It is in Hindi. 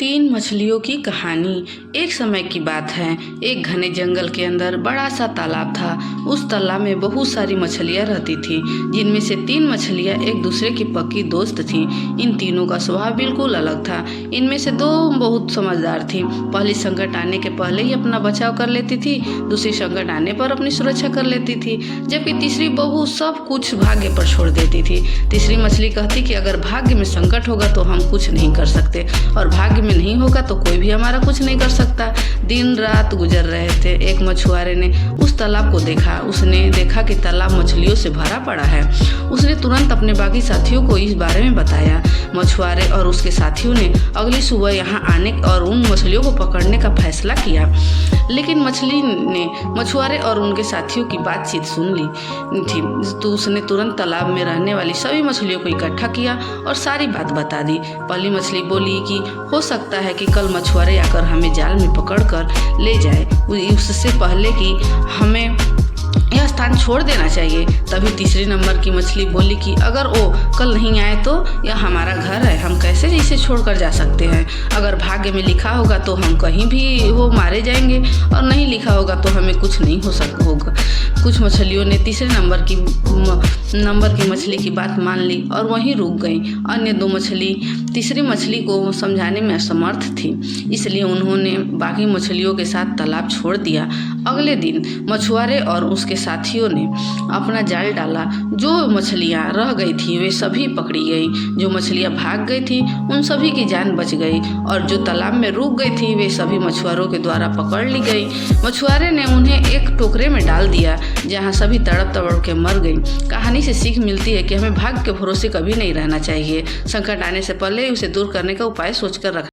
तीन मछलियों की कहानी। एक समय की बात है, एक घने जंगल के अंदर बड़ा सा तालाब था। उस तालाब में बहुत सारी मछलियाँ रहती थीं, जिनमें से तीन मछलियाँ एक दूसरे की पक्की दोस्त थीं। इन तीनों का स्वभाव बिल्कुल अलग था। इनमें से दो बहुत समझदार थीं। पहली संकट आने के पहले ही अपना बचाव कर लेती थी, दूसरी संकट आने पर अपनी सुरक्षा कर लेती थी, जबकि तीसरी बहू सब कुछ भाग्य पर छोड़ देती थी। तीसरी मछली कहती कि अगर भाग्य में संकट होगा तो हम कुछ नहीं कर सकते, और भाग्य में नहीं होगा तो कोई भी हमारा कुछ नहीं कर सकता। दिन रात गुजर रहे थे। एक मछुआरे ने उस तालाब को देखा। उसने देखा कि तालाब मछलियों से भरा पड़ा है। उसने तुरंत अपने बाकी साथियों को इस बारे में बताया। मछुआरे और उसके साथियों ने अगली सुबह यहाँ आने और उन मछलियों को पकड़ने का फैसला किया। लेकिन मछली ने मछुआरे और उनके साथियों की बातचीत सुन ली थी, तो उसने तुरंत तालाब में रहने वाली सभी मछलियों को इकट्ठा किया और सारी बात बता दी। पहली मछली बोली कि हो सकता है कि कल मछुआरे आकर हमें जाल में पकड़कर ले जाए, उससे पहले कि हमें यह स्थान छोड़ देना चाहिए। तभी तीसरी नंबर की मछली बोली कि अगर वो कल नहीं आए तो यह हमारा घर है, हम कैसे इसे छोड़कर जा सकते हैं। अगर भाग्य में लिखा होगा तो हम कहीं भी वो मारे जाएंगे, और नहीं लिखा होगा तो हमें कुछ नहीं होगा। कुछ मछलियों ने तीसरे नंबर की मछली की बात मान ली और वहीं रुक गई। अन्य दो मछली तीसरी मछली को समझाने में असमर्थ थी, इसलिए उन्होंने बाकी मछलियों के साथ तालाब छोड़ दिया। अगले दिन मछुआरे और उसके साथियों ने अपना जाल डाला। जो मछलियां रह गई थी वे सभी पकड़ी गई। जो मछलियां भाग गई थी उन सभी की जान बच गई, और जो तालाब में रुक गई थी वे सभी मछुआरों के द्वारा पकड़ ली गई। मछुआरे ने उन्हें एक टोकरे में डाल दिया, जहां सभी तड़प तड़प के मर गई। कहानी से सीख मिलती है कि हमें भाग्य के भरोसे कभी नहीं रहना चाहिए। संकट आने से पहले उसे दूर करने का उपाय सोचकर रखना